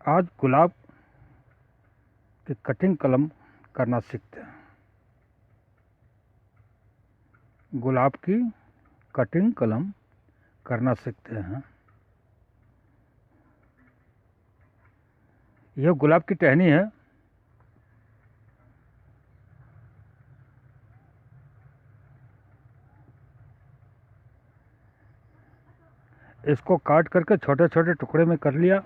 आज गुलाब की कटिंग कलम करना सीखते हैं। गुलाब की कटिंग कलम करना सीखते हैं। यह गुलाब की टहनी है। इसको काट करके छोटे छोटे टुकड़े में कर लिया।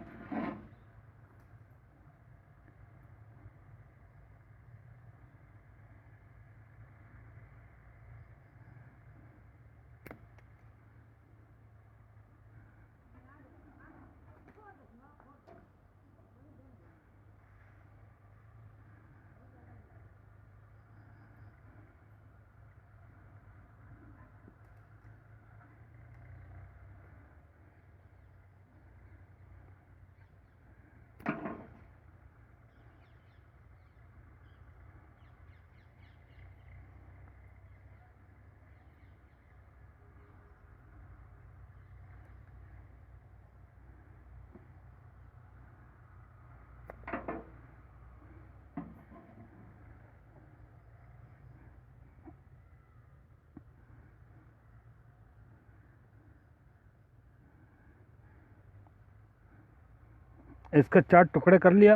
इसके 4 टुकड़े कर लिया।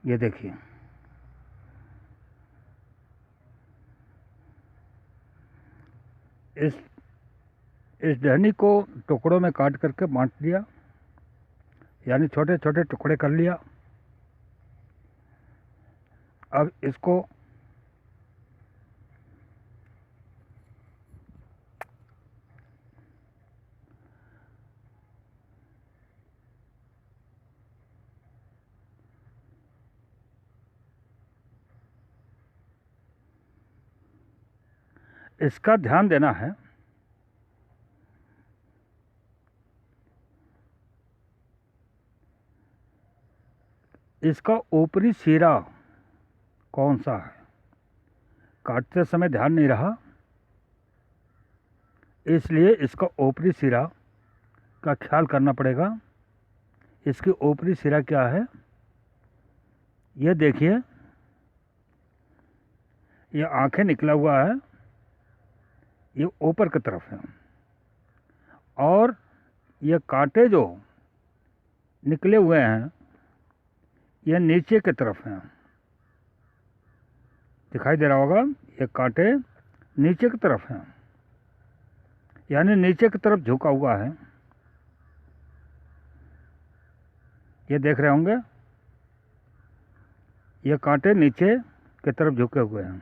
ये देखिए, इस डहनी को टुकड़ों में काट करके बांट दिया, यानी छोटे छोटे टुकड़े कर लिया। अब इसको इसका ध्यान देना है। इसका ऊपरी सिरा कौन सा है, काटते समय ध्यान नहीं रहा, इसलिए इसका ऊपरी सिरा का ख्याल करना पड़ेगा। इसकी ऊपरी सिरा क्या है, ये देखिए, ये आंखें निकला हुआ है, ये ऊपर की तरफ है, और ये कांटे जो निकले हुए हैं ये नीचे की तरफ हैं। दिखाई दे रहा होगा, ये कांटे नीचे की तरफ हैं, यानी नीचे की तरफ झुका हुआ है। ये देख रहे होंगे, ये कांटे नीचे की तरफ झुके हुए हैं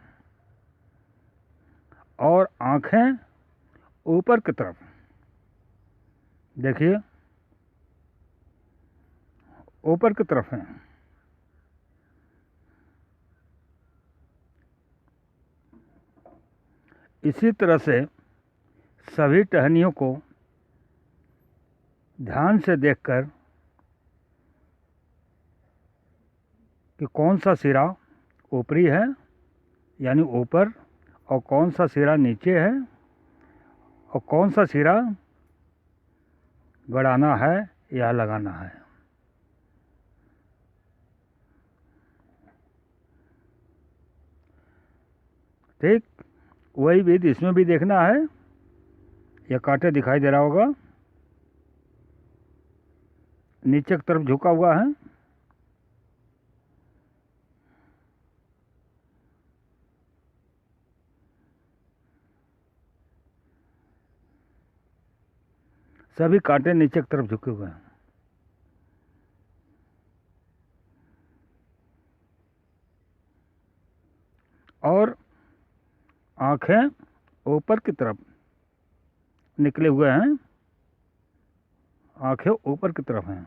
और आंखें ऊपर की तरफ। देखिए, ऊपर की तरफ हैं। इसी तरह से सभी टहनियों को ध्यान से देखकर कि कौन सा सिरा ऊपरी है यानी ऊपर, और कौन सा सिरा नीचे है, और कौन सा सिरा गड़ाना है या लगाना है। ठीक वही विधि इसमें भी देखना है। यह कांटे दिखाई दे रहा होगा, नीचे की तरफ झुका हुआ है। सभी कांटे नीचे की तरफ झुके हुए हैं। और आंखें ऊपर की तरफ निकले हुए हैं, आंखें ऊपर की तरफ हैं।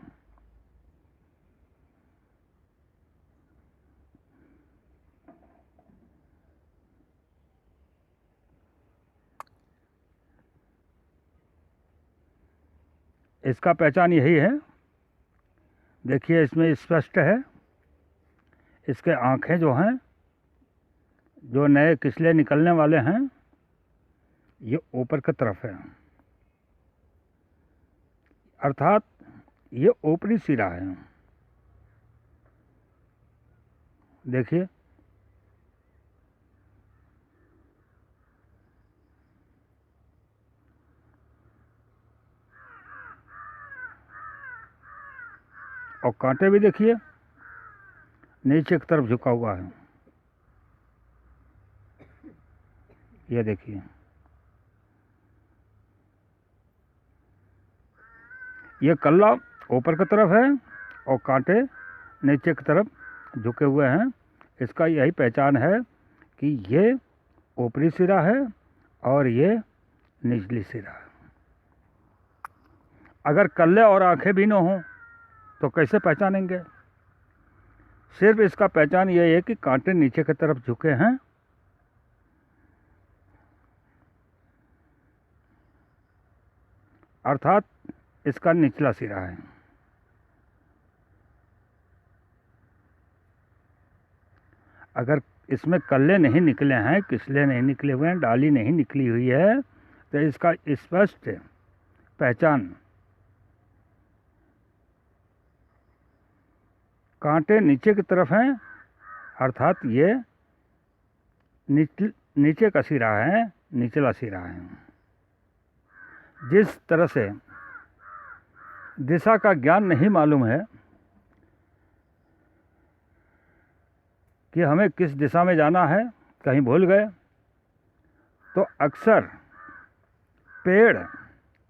इसका पहचान यही है। देखिए, इसमें स्पष्ट है, इसके आंखें जो हैं जो नए किसले निकलने वाले हैं ये ऊपर की तरफ है, अर्थात ये ऊपरी सिरा है। देखिए और कांटे भी देखिए नीचे की तरफ झुका हुआ है। ये देखिए ये कल्ला ऊपर की तरफ है और कांटे नीचे की तरफ झुके हुए हैं। इसका यही पहचान है कि ये ऊपरी सिरा है और ये निचली सिरा है। अगर कल्ले और आंखें भी न हों तो कैसे पहचानेंगे? सिर्फ इसका पहचान ये है कि कांटे नीचे की तरफ झुके हैं अर्थात इसका निचला सिरा है। अगर इसमें कल्ले नहीं निकले हैं, किसले नहीं निकले हुए हैं, डाली नहीं निकली हुई है तो इसका स्पष्ट पहचान कांटे नीचे की तरफ हैं अर्थात ये नीचे का सिरा है, निचला सिरा है। जिस तरह से दिशा का ज्ञान नहीं मालूम है कि हमें किस दिशा में जाना है, कहीं भूल गए, तो अक्सर पेड़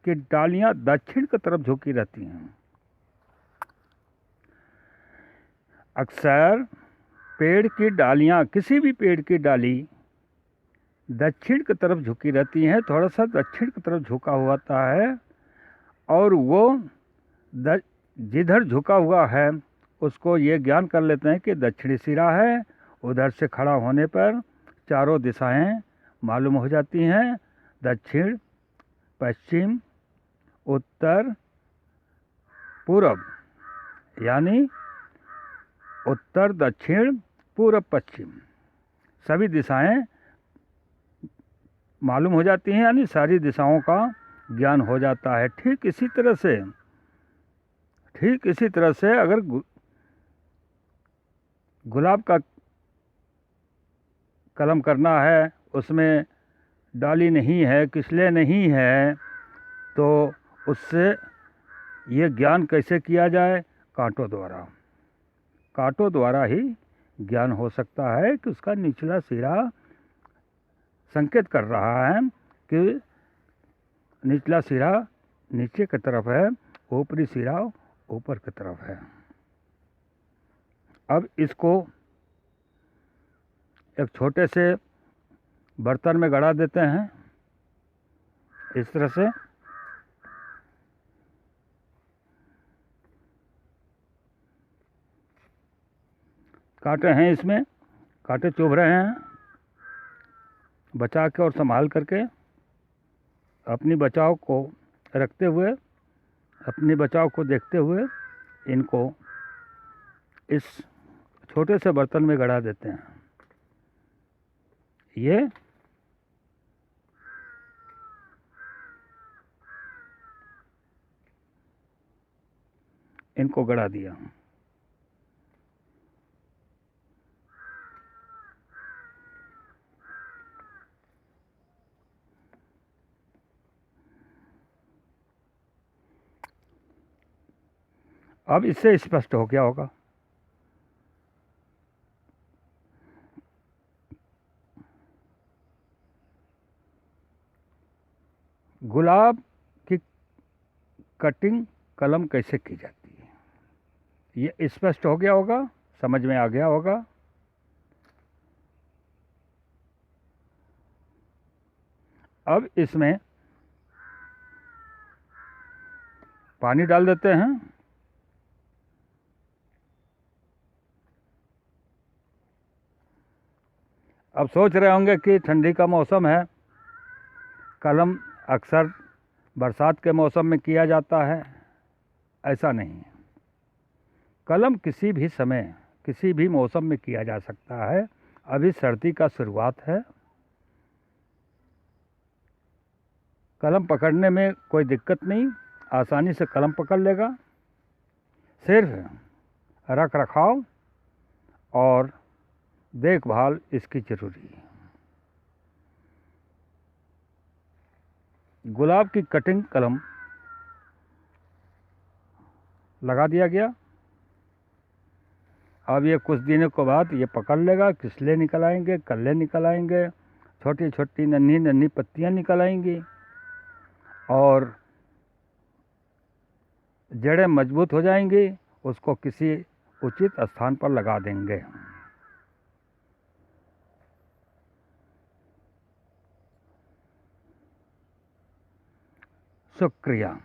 की डालियां दक्षिण की तरफ झुकी रहती हैं। अक्सर पेड़ की डालियां, किसी भी पेड़ की डाली दक्षिण की तरफ झुकी रहती हैं, थोड़ा सा दक्षिण की तरफ झुका होता है और वो जिधर झुका हुआ है उसको ये ज्ञान कर लेते हैं कि दक्षिणी सिरा है। उधर से खड़ा होने पर चारों दिशाएं मालूम हो जाती हैं, दक्षिण, पश्चिम, उत्तर, पूर्व, यानी उत्तर, दक्षिण, पूर्व, पश्चिम सभी दिशाएं मालूम हो जाती हैं, यानी सारी दिशाओं का ज्ञान हो जाता है। ठीक इसी तरह से अगर गुलाब का कलम करना है, उसमें डाली नहीं है, किसले नहीं है, तो उससे ये ज्ञान कैसे किया जाए? कांटों द्वारा ही ज्ञान हो सकता है कि उसका निचला सिरा संकेत कर रहा है कि निचला सिरा नीचे की तरफ है, ऊपरी सिरा ऊपर की तरफ है। अब इसको एक छोटे से बर्तन में गड़ा देते हैं इस तरह से। कांटे हैं इसमें, कांटे चुभ रहे हैं, बचा के और संभाल करके अपनी बचाव को रखते हुए, अपनी बचाव को देखते हुए इनको इस छोटे से बर्तन में गड़ा देते हैं। ये इनको गड़ा दिया। अब इससे स्पष्ट हो गया होगा गुलाब की कटिंग कलम कैसे की जाती है। ये स्पष्ट हो गया होगा, समझ में आ गया होगा। अब इसमें पानी डाल देते हैं। अब सोच रहे होंगे कि ठंडी का मौसम है, कलम अक्सर बरसात के मौसम में किया जाता है। ऐसा नहीं है, कलम किसी भी समय, किसी भी मौसम में किया जा सकता है। अभी सर्दी का शुरुआत है, कलम पकड़ने में कोई दिक्कत नहीं, आसानी से कलम पकड़ लेगा। सिर्फ रख रखाव और देखभाल इसकी ज़रूरी है। गुलाब की कटिंग कलम लगा दिया गया। अब ये कुछ दिनों के बाद ये पकड़ लेगा, किसले निकल आएंगे, कल्ले निकल आएंगे, छोटी छोटी नन्ही नन्ही पत्तियां निकल आएंगी और जड़ें मजबूत हो जाएंगी। उसको किसी उचित स्थान पर लगा देंगे। शुक्रिया।